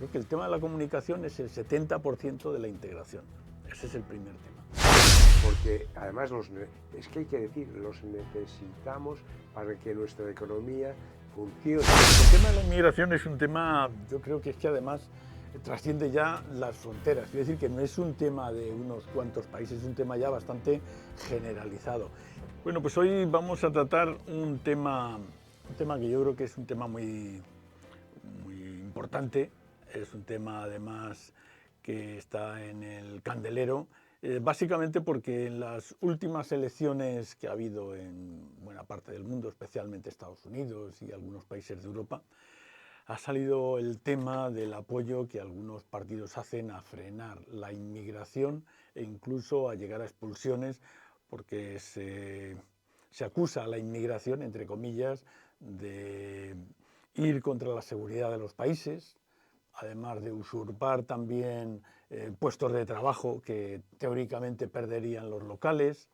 creo que el tema de la comunicación es el 70% de la integración. Ese es el primer tema. Porque además es que hay que decir, los necesitamos para que nuestra economía funcione. El tema de la inmigración es un tema, yo creo que es que además trasciende ya las fronteras. Quiero decir que no es un tema de unos cuantos países, es un tema ya bastante generalizado. Bueno, pues hoy vamos a tratar un tema que yo creo que es un tema muy importante. Es un tema además que está en el candelero, básicamente porque en las últimas elecciones que ha habido en buena parte del mundo, especialmente Estados Unidos y algunos países de Europa, ha salido el tema del apoyo que algunos partidos hacen a frenar la inmigración e incluso a llegar a expulsiones, porque se acusa a la inmigración, entre comillas, de ir contra la seguridad de los países, además de usurpar también puestos de trabajo que teóricamente perderían los locales.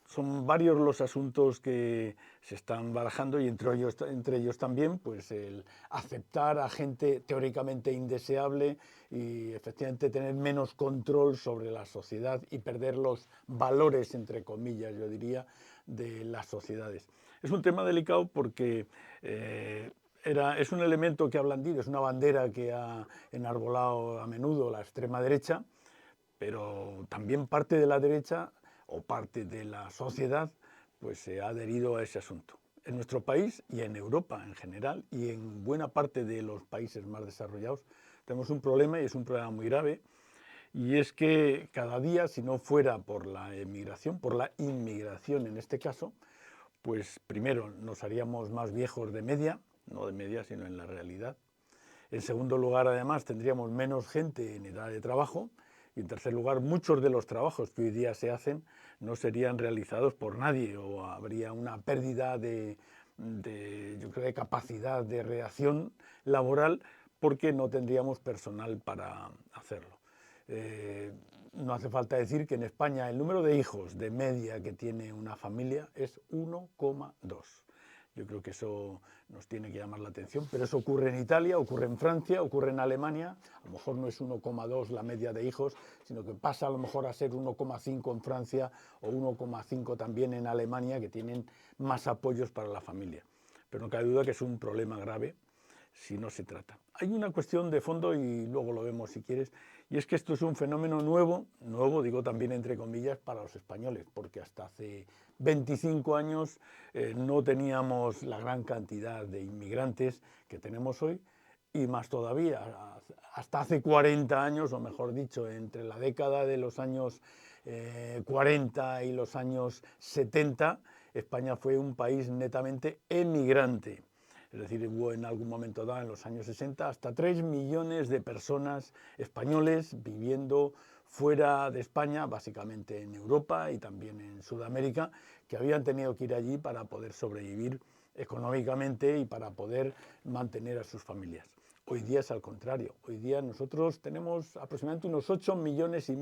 Son varios los asuntos que se están barajando y entre ellos también pues el aceptar a gente teóricamente indeseable y efectivamente tener menos control sobre la sociedad y perder los valores, entre comillas, yo diría, de las sociedades. Es un tema delicado porque es un elemento que ha blandido, es una bandera que ha enarbolado a menudo la extrema derecha, pero también parte de la derecha o parte de la sociedad pues se ha adherido a ese asunto. En nuestro país y en Europa en general y en buena parte de los países más desarrollados tenemos un problema y es un problema muy grave, y es que cada día, si no fuera por la emigración, por la inmigración en este caso, pues primero nos haríamos más viejos de media, no de media sino en la realidad. En segundo lugar, además, tendríamos menos gente en edad de trabajo. Y en tercer lugar, muchos de los trabajos que hoy día se hacen no serían realizados por nadie o habría una pérdida yo creo, de capacidad de reacción laboral porque no tendríamos personal para hacerlo. No hace falta decir que en España el número de hijos de media que tiene una familia es 1,2. Yo creo que eso nos tiene que llamar la atención, pero eso ocurre en Italia, ocurre en Francia, ocurre en Alemania. A lo mejor no es 1,2 la media de hijos, sino que pasa a lo mejor a ser 1,5 en Francia o 1,5 también en Alemania, que tienen más apoyos para la familia. Pero no cabe duda que es un problema grave si no se trata. Hay una cuestión de fondo, y luego lo vemos si quieres, y es que esto es un fenómeno nuevo digo también entre comillas, para los españoles, porque hasta hace 25 años no teníamos la gran cantidad de inmigrantes que tenemos hoy, y más todavía, hasta hace 40 años, o mejor dicho, entre la década de los años 40 y los años 70, España fue un país netamente emigrante. Es decir, hubo en algún momento dado, en los años 60, hasta 3 millones de personas españoles viviendo fuera de España, básicamente en Europa y también en Sudamérica, que habían tenido que ir allí para poder sobrevivir económicamente y para poder mantener a sus familias. Hoy día es al contrario. Hoy día nosotros tenemos aproximadamente unos 8,5 millones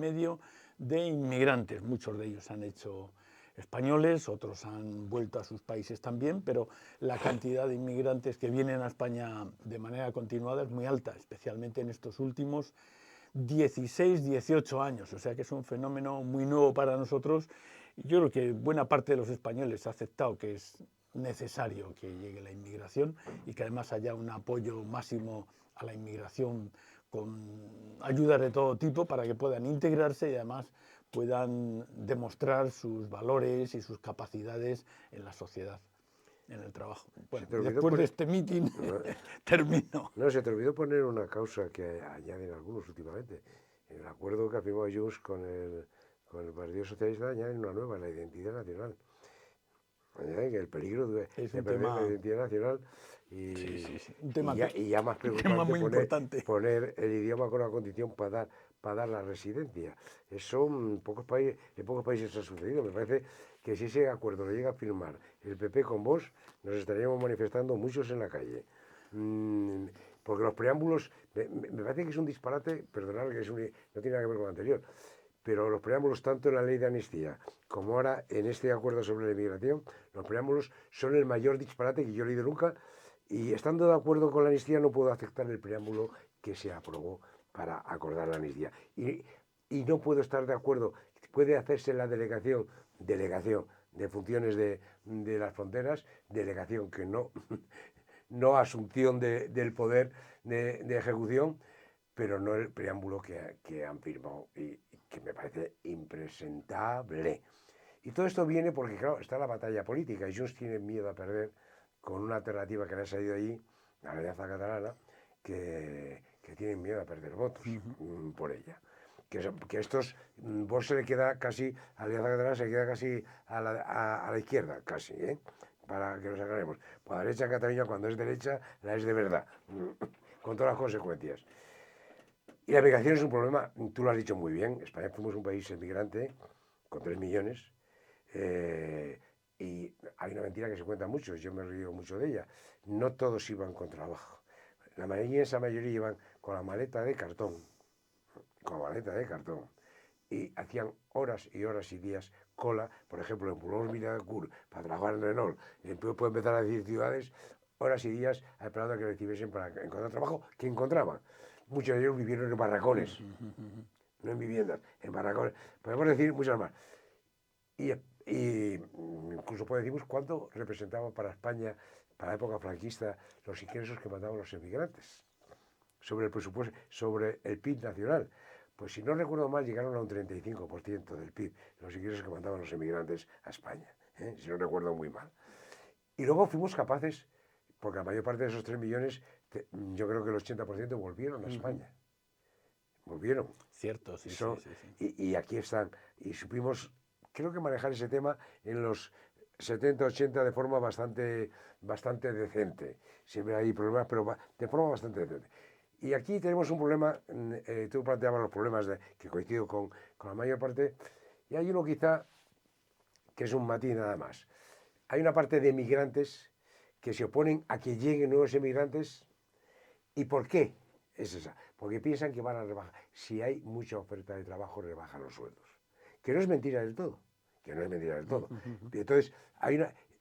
de inmigrantes. Muchos de ellos han hecho españoles, otros han vuelto a sus países también, pero la cantidad de inmigrantes que vienen a España de manera continuada es muy alta, especialmente en estos últimos 16, 18 años, o sea que es un fenómeno muy nuevo para nosotros. Yo creo que buena parte de los españoles ha aceptado que es necesario que llegue la inmigración y que además haya un apoyo máximo a la inmigración con ayudas de todo tipo para que puedan integrarse y además puedan demostrar sus valores y sus capacidades en la sociedad, en el trabajo. Bueno, después de este meeting termino. No, se te olvidó poner una causa que añaden algunos últimamente. En el acuerdo que ha firmado Junts con el Partido Socialista añaden una nueva, la identidad nacional. Añaden que el peligro de perder la identidad nacional sí. Un tema, y ya más preocupante muy importante. poner el idioma con una condición para dar la residencia. Eso en pocos países ha sucedido. Me parece que si ese acuerdo lo llega a firmar el PP con Vox, nos estaríamos manifestando muchos en la calle. Porque los preámbulos, me parece que es un disparate, perdonad, que no tiene nada que ver con lo anterior, pero los preámbulos, tanto en la ley de amnistía como ahora en este acuerdo sobre la inmigración, los preámbulos son el mayor disparate que yo he leído nunca Y estando de acuerdo con la amnistía no puedo aceptar el preámbulo que se aprobó para acordar la amnistía. Y no puedo estar de acuerdo, puede hacerse la delegación de funciones de las fronteras, delegación que no, no asunción del poder de ejecución, pero no el preámbulo que han firmado y que me parece impresentable. Y todo esto viene porque, claro, está la batalla política y Junts tiene miedo a perder con una alternativa que le ha salido allí, la Alianza Catalana, que tienen miedo a perder votos por ella. Que estos, Vox se le queda casi, a la Alianza Catalana se queda casi a la izquierda, casi, para que nos aclaremos. Por la derecha en Cataluña, cuando es derecha, la es de verdad, con todas las consecuencias. Y la migración es un problema, tú lo has dicho muy bien, España fuimos un país emigrante con 3 millones, y hay una mentira que se cuenta mucho, yo me río mucho de ella, no todos iban con trabajo, la inmensa mayoría iban con la maleta de cartón, y hacían horas y horas y días cola, por ejemplo en Boulogne-Billancourt, para trabajar en Renault, puedo empezar a decir ciudades, horas y días esperando a que recibiesen para encontrar trabajo, que encontraban. Muchos de ellos vivieron en barracones, no en viviendas, en barracones, podemos decir muchas más. Y incluso decimos cuánto representaba para España, para la época franquista, los ingresos que mandaban los emigrantes sobre el presupuesto, sobre el PIB nacional. Pues si no recuerdo mal, llegaron a un 35% del PIB, los ingresos que mandaban los emigrantes a España, si no recuerdo muy mal. Y luego fuimos capaces, porque la mayor parte de esos 3 millones, yo creo que el 80% volvieron a España. Volvieron. Cierto, sí, Eso, sí, sí. Y aquí están. Y supimos, creo que manejar ese tema en los 70, 80 de forma bastante decente. Siempre hay problemas, pero de forma bastante decente. Y aquí tenemos un problema, tú planteabas los problemas que coincido con la mayor parte, y hay uno quizá que es un matiz nada más. Hay una parte de emigrantes que se oponen a que lleguen nuevos emigrantes. ¿Y por qué es esa? Porque piensan que van a rebajar. Si hay mucha oferta de trabajo, rebajan los sueldos. Que no es mentira del todo. Entonces,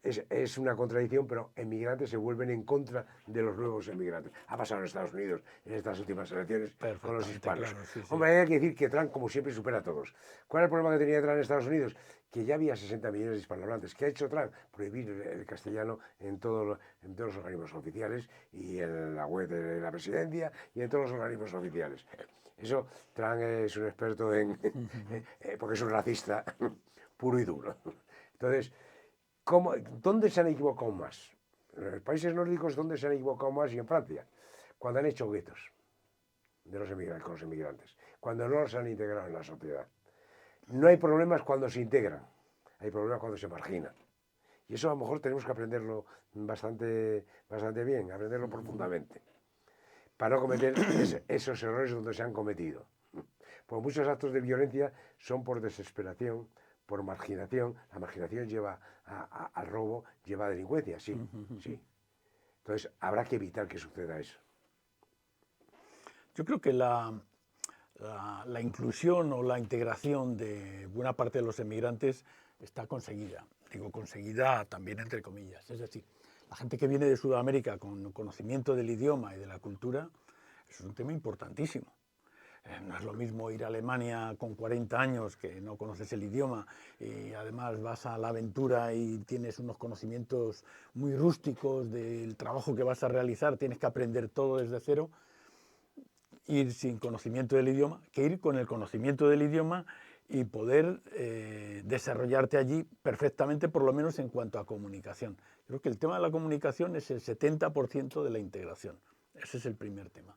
es una contradicción, pero emigrantes se vuelven en contra de los nuevos emigrantes. Ha pasado en Estados Unidos en estas últimas elecciones con los hispanos. Claro, sí, sí. Hombre, hay que decir que Trump, como siempre, supera a todos. ¿Cuál es el problema que tenía Trump en Estados Unidos? Que ya había 60 millones de hispanohablantes. ¿Qué ha hecho Trump? Prohibir el castellano en todos los organismos oficiales y en la web de la presidencia y en todos los organismos oficiales. Eso, Trump es un experto porque es un racista puro y duro. Entonces, ¿dónde se han equivocado más? En los países nórdicos, ¿dónde se han equivocado más? Y en Francia, cuando han hecho guetos de los emigrantes, con los emigrantes, cuando no los han integrado en la sociedad. No hay problemas cuando se integran, hay problemas cuando se marginan. Y eso a lo mejor tenemos que aprenderlo bastante bien, aprenderlo profundamente, para no cometer esos errores donde se han cometido. Pues muchos actos de violencia son por desesperación, por marginación. La marginación lleva al robo, lleva a delincuencia, sí. Entonces habrá que evitar que suceda eso. Yo creo que la inclusión o la integración de buena parte de los emigrantes está conseguida. Digo conseguida también entre comillas. Es decir, la gente que viene de Sudamérica con conocimiento del idioma y de la cultura, eso es un tema importantísimo. No es lo mismo ir a Alemania con 40 años que no conoces el idioma y además vas a la aventura y tienes unos conocimientos muy rústicos del trabajo que vas a realizar, tienes que aprender todo desde cero, ir sin conocimiento del idioma, que ir con el conocimiento del idioma y poder desarrollarte allí perfectamente, por lo menos en cuanto a comunicación. Creo que el tema de la comunicación es el 70% de la integración. Ese es el primer tema.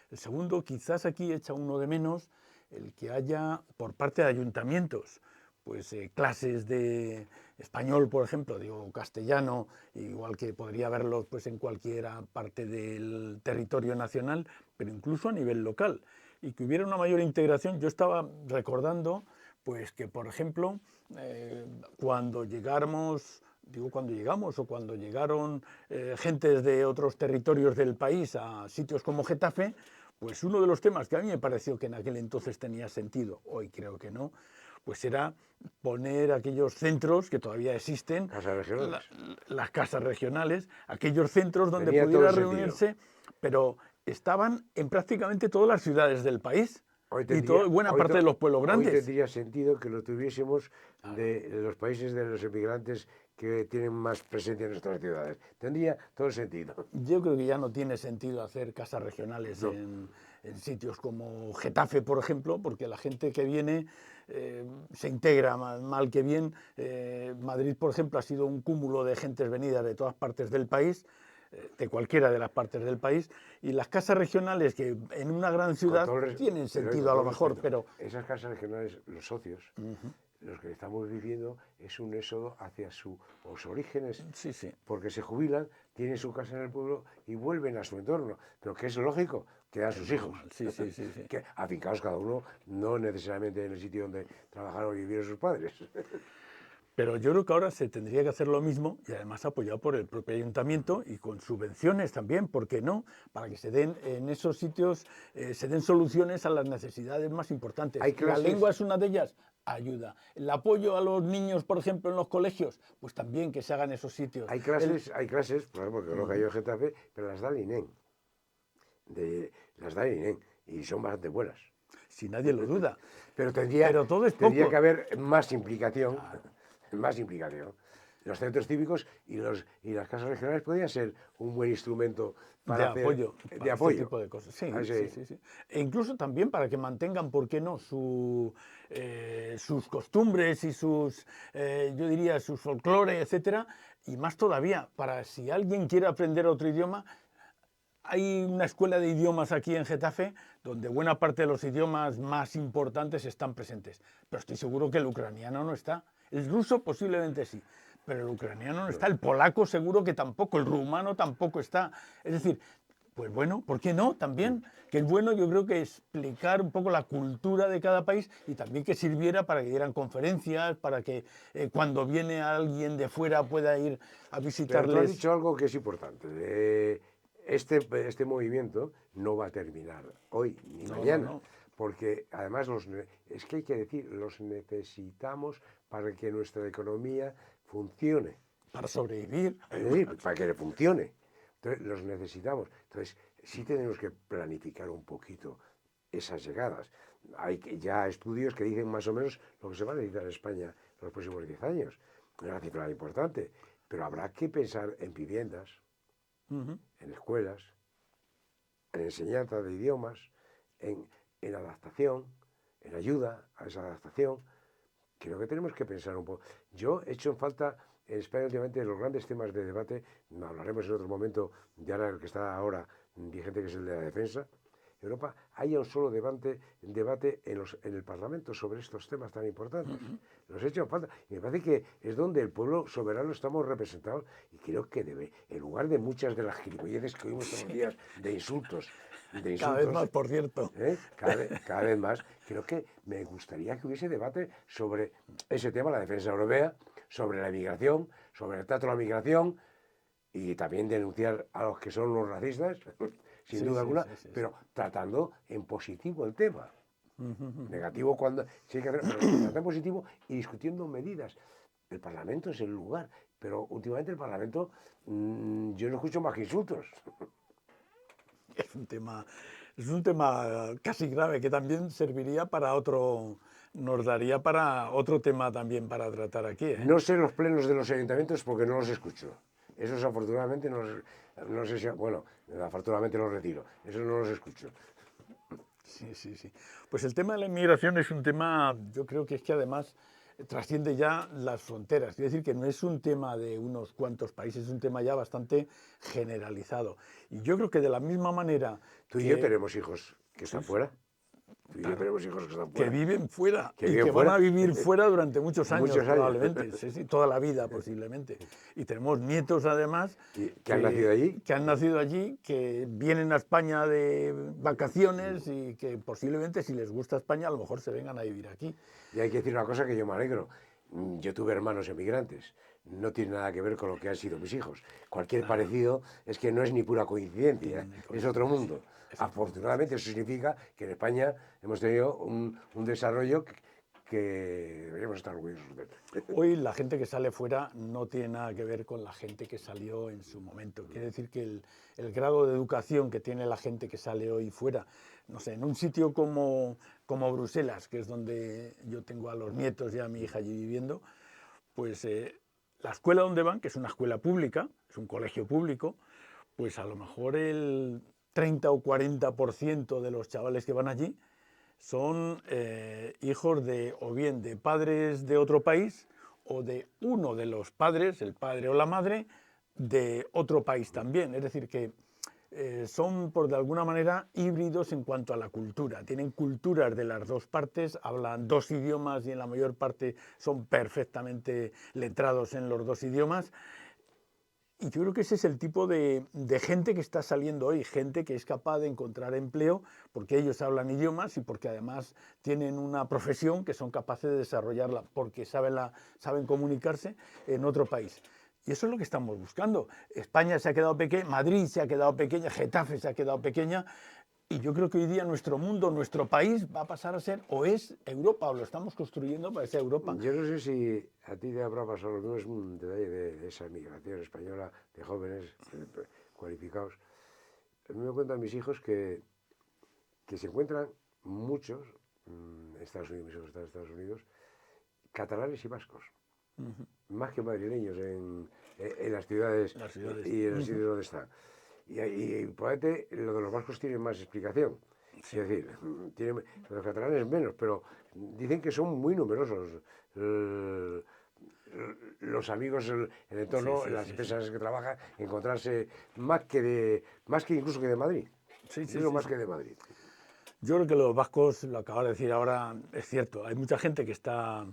El segundo, quizás aquí echa uno de menos el que haya por parte de ayuntamientos pues clases de español, por ejemplo, digo castellano, igual que podría haberlo pues en cualquier parte del territorio nacional, pero incluso a nivel local, y que hubiera una mayor integración. Yo estaba recordando pues que, por ejemplo, cuando llegamos o cuando llegaron gentes de otros territorios del país a sitios como Getafe, pues uno de los temas que a mí me pareció que en aquel entonces tenía sentido, hoy creo que no, pues era poner aquellos centros que todavía existen, Casas regionales. las casas regionales, aquellos centros donde Tenía todo pudiera el sentido. reunirse, pero estaban en prácticamente todas las ciudades del país y buena hoy parte de los pueblos hoy grandes. tendría sentido que lo tuviésemos de los países de los emigrantes que tienen más presencia en nuestras ciudades. Tendría todo el sentido. Yo creo que ya no tiene sentido hacer casas regionales No. en sitios como Getafe, por ejemplo, porque la gente que viene se integra mal que bien. Madrid, por ejemplo, ha sido un cúmulo de gentes venidas de todas partes del país, de cualquiera de las partes del país, y las casas regionales que en una gran ciudad tienen sentido a lo mejor, pero... Esas casas regionales, los socios, los que estamos viviendo, es un éxodo hacia sus orígenes, Sí, sí. porque se jubilan, tienen su casa en el pueblo y vuelven a su entorno, pero que es lógico, quedan sus hijos, Sí, sí, sí, sí. que afincados cada uno, no necesariamente en el sitio donde trabajaron y vivieron sus padres. Pero yo creo que ahora se tendría que hacer lo mismo y además apoyado por el propio ayuntamiento y con subvenciones también, ¿por qué no? Para que se den en esos sitios, se den soluciones a las necesidades más importantes. La lengua es una de ellas, ayuda. El apoyo a los niños, por ejemplo, en los colegios, pues también que se hagan esos sitios. Hay clases, por ejemplo, que no cayó en Getafe, pero las da el INEM. Las da el INEM y son bastante buenas. Si nadie lo duda. Pero todo es tendría poco. que haber más implicación. Más implicación. Los centros cívicos y las casas regionales podrían ser un buen instrumento para apoyo, de apoyo. Este tipo de cosas. Sí, sí. Sí, sí. E incluso también para que mantengan, ¿por qué no?, sus costumbres y yo diría, sus folclore, etcétera. Y más todavía, para si alguien quiere aprender otro idioma, hay una escuela de idiomas aquí en Getafe donde buena parte de los idiomas más importantes están presentes. Pero estoy seguro que el ucraniano no está. El ruso posiblemente sí, pero el ucraniano no está. El polaco seguro que tampoco, el rumano tampoco está. Es decir, pues bueno, ¿por qué no? También, que es bueno, yo creo que explicar un poco la cultura de cada país y también que sirviera para que dieran conferencias, para que cuando viene alguien de fuera pueda ir a visitarles. Pero tú has dicho algo que es importante. Este movimiento no va a terminar hoy ni mañana. No. Porque además es que hay que decir, los necesitamos para que nuestra economía funcione. Para sobrevivir. Es decir, para que funcione. Entonces, los necesitamos. Entonces, sí tenemos que planificar un poquito esas llegadas. Hay ya estudios que dicen más o menos lo que se va a necesitar en España en los próximos 10 años. Es una cifra importante. Pero habrá que pensar en viviendas, en escuelas, en enseñanza de idiomas, en adaptación, en ayuda a esa adaptación. Creo que tenemos que pensar un poco. Yo he hecho en falta en España últimamente los grandes temas de debate, hablaremos en otro momento, ya el que está ahora vigente, que es el de la defensa. En Europa haya un solo debate en el Parlamento sobre estos temas tan importantes. Los he hecho en falta. Y me parece que es donde el pueblo soberano estamos representados. Y creo que en lugar de muchas de las gilipolleces que oímos todos los días, de insultos. Cada vez más, por cierto. Cada vez más. Creo que me gustaría que hubiese debate sobre ese tema, la defensa europea, sobre la migración, sobre el trato a la migración y también denunciar a los que son los racistas, sin duda alguna, pero tratando en positivo el tema. Negativo cuando sí hay que hacer, pero tratando en positivo y discutiendo medidas. El Parlamento es el lugar, pero últimamente el Parlamento yo no escucho más que insultos. Es un tema casi grave que también serviría para nos daría para otro tema también para tratar aquí. No sé los plenos de los ayuntamientos porque no los escucho. Esos afortunadamente no sé si, bueno, afortunadamente los retiro. Esos no los escucho. Sí. Pues el tema de la inmigración es un tema, yo creo que es que además trasciende ya las fronteras. Quiere decir que no es un tema de unos cuantos países, es un tema ya bastante generalizado. Y yo creo que de la misma manera... Tú y yo tenemos hijos que están fuera. Tú y yo tenemos hijos que están fuera. Que viven fuera que van a vivir fuera durante muchos años, probablemente. Sí, toda la vida posiblemente. Y tenemos nietos además que han nacido allí. Que han nacido allí, que vienen a España de vacaciones y que posiblemente si les gusta España a lo mejor se vengan a vivir aquí. Y hay que decir una cosa que yo me alegro. Yo tuve hermanos emigrantes. No tiene nada que ver con lo que han sido mis hijos. Cualquier parecido es que no es ni pura coincidencia, es otro mundo. Afortunadamente eso significa que en España hemos tenido un desarrollo que deberíamos estar orgullosos de él. Hoy la gente que sale fuera no tiene nada que ver con la gente que salió en su momento. Quiere decir que el grado de educación que tiene la gente que sale hoy fuera, no sé, en un sitio como Bruselas, que es donde yo tengo a los nietos y a mi hija allí viviendo, pues la escuela donde van, que es una escuela pública, es un colegio público, pues a lo mejor el 30 o 40% de los chavales que van allí son hijos de o bien de padres de otro país o de uno de los padres, el padre o la madre, de otro país también. Es decir, que son por de alguna manera híbridos en cuanto a la cultura. Tienen culturas de las dos partes, hablan dos idiomas y en la mayor parte son perfectamente letrados en los dos idiomas. Y yo creo que ese es el tipo de gente que está saliendo hoy, gente que es capaz de encontrar empleo porque ellos hablan idiomas y porque además tienen una profesión que son capaces de desarrollarla porque saben comunicarse en otro país. Y eso es lo que estamos buscando. España se ha quedado pequeña, Madrid se ha quedado pequeña, Getafe se ha quedado pequeña. Y yo creo que hoy día nuestro mundo, nuestro país va a pasar a ser o es Europa o lo estamos construyendo para ser Europa. Yo no sé si a ti te habrá pasado lo mismo, es un detalle de esa migración española de jóvenes cualificados. A mí me cuentan mis hijos que se encuentran muchos, Estados Unidos, mis hijos están en Estados Unidos, catalanes y vascos, más que madrileños en las ciudades Las ciudades. y en los sitios donde están. Y probablemente lo de los vascos tiene más explicación. Sí. Es decir, los catalanes menos, pero dicen que son muy numerosos los amigos, el entorno, Sí, las sí, sí. empresas que trabajan, encontrarse más que incluso que de Madrid. Sí, sí, Incluso sí, más sí. que de Madrid. Yo creo que los vascos, lo acabas de decir ahora, es cierto. Hay mucha gente que está,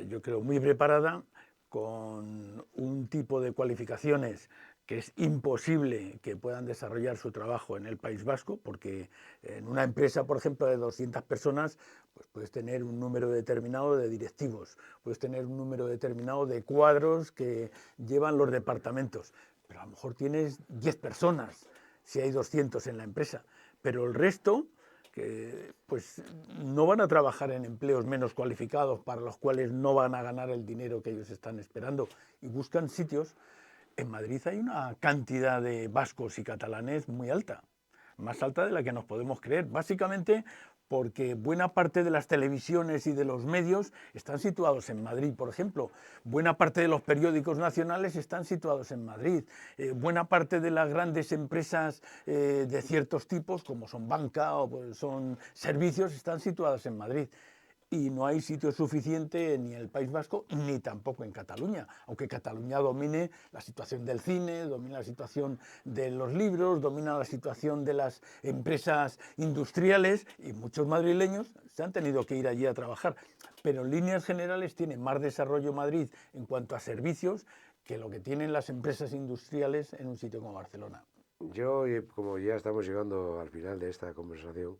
yo creo, muy preparada con un tipo de cualificaciones que es imposible que puedan desarrollar su trabajo en el País Vasco, porque en una empresa, por ejemplo, de 200 personas, pues puedes tener un número determinado de directivos, puedes tener un número determinado de cuadros que llevan los departamentos, pero a lo mejor tienes 10 personas si hay 200 en la empresa, pero el resto que pues no van a trabajar en empleos menos cualificados para los cuales no van a ganar el dinero que ellos están esperando y buscan sitios. En Madrid hay una cantidad de vascos y catalanes muy alta, más alta de la que nos podemos creer, básicamente porque buena parte de las televisiones y de los medios están situados en Madrid, por ejemplo. Buena parte de los periódicos nacionales están situados en Madrid. Buena parte de las grandes empresas de ciertos tipos, como son banca o pues, son servicios, están situadas en Madrid. Y no hay sitio suficiente ni en el País Vasco ni tampoco en Cataluña, aunque Cataluña domine la situación del cine, domina la situación de los libros, domina la situación de las empresas industriales y muchos madrileños se han tenido que ir allí a trabajar. Pero en líneas generales tiene más desarrollo Madrid en cuanto a servicios que lo que tienen las empresas industriales en un sitio como Barcelona. Yo, como ya estamos llegando al final de esta conversación,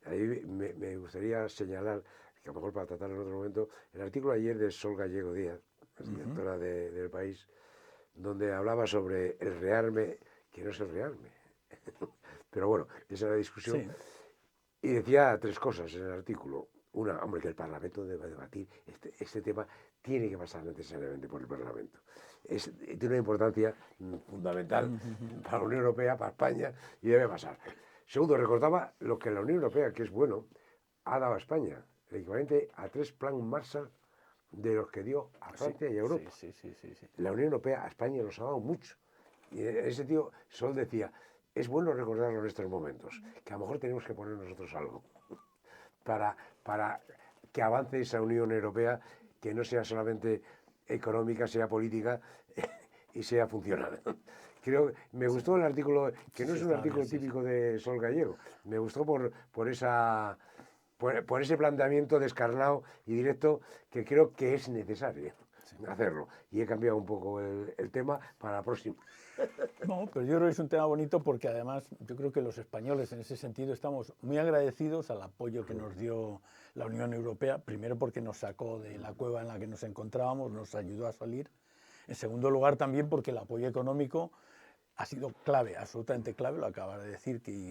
ahí me gustaría señalar, que a lo mejor para tratarlo en otro momento, el artículo ayer de Sol Gallego Díaz, la directora del País, donde hablaba sobre el rearme, que no es el rearme. Pero bueno, esa era la discusión. Sí. Y decía tres cosas en el artículo. Una, hombre, que el Parlamento debe debatir. Este tema tiene que pasar necesariamente por el Parlamento. Tiene una importancia fundamental para la Unión Europea, para España, y debe pasar. Segundo, recordaba lo que la Unión Europea, que es bueno, ha dado a España, el equivalente a 3 plan Marshall de los que dio a Francia y a Europa. Sí. La Unión Europea a España nos ha dado mucho. Y en ese sentido, Sol decía, es bueno recordarlo en estos momentos, que a lo mejor tenemos que poner nosotros algo para que avance esa Unión Europea, que no sea solamente económica, sea política y sea funcional. Creo, me gustó el artículo, que no es un artículo típico de Sol Gallego, me gustó por ese planteamiento descarnado y directo que creo que es necesario hacerlo. Y he cambiado un poco el tema para la próxima. No, pero yo creo que es un tema bonito porque además yo creo que los españoles en ese sentido estamos muy agradecidos al apoyo que nos dio la Unión Europea, primero porque nos sacó de la cueva en la que nos encontrábamos, nos ayudó a salir. En segundo lugar también porque el apoyo económico ha sido clave, absolutamente clave, lo acaba de decir, y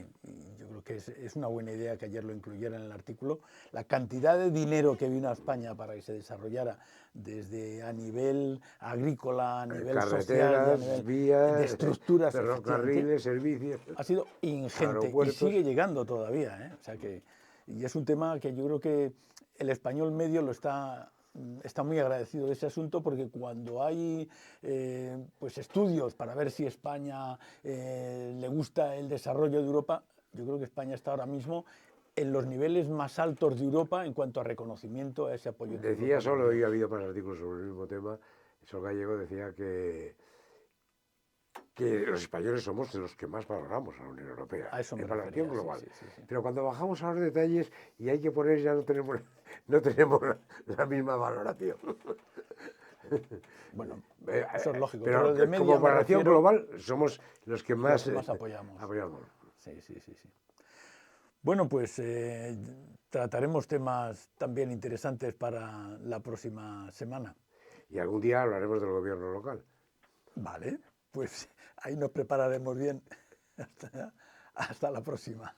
yo creo que es una buena idea que ayer lo incluyera en el artículo, la cantidad de dinero que vino a España para que se desarrollara desde a nivel agrícola, a nivel social y a Carreteras, nivel de vías, estructuras, efectivamente, ferrocarriles, servicios, ha sido ingente y aeropuertos. sigue llegando todavía, ¿eh? O sea que, y es un tema que yo creo que el español medio está muy agradecido de ese asunto, porque cuando hay pues estudios para ver si España le gusta el desarrollo de Europa, yo creo que España está ahora mismo en los niveles más altos de Europa en cuanto a reconocimiento a ese apoyo de Decía Europa que solo, y tenemos. ha habido más artículos sobre el mismo tema, Sol Gallego decía que los españoles somos de los que más valoramos a la Unión Europea, A eso me en valoración refería, sí, global. sí, sí, sí. Pero cuando bajamos a los detalles y hay que poner, ya no tenemos la misma valoración. Bueno, eso es lógico, Pero pero de media como me valoración refiero global somos los que los más que más apoyamos. apoyamos. Sí, sí, sí, sí. Bueno, pues trataremos temas también interesantes para la próxima semana. Y algún día hablaremos del gobierno local. Vale, pues ahí nos prepararemos bien. Hasta la próxima.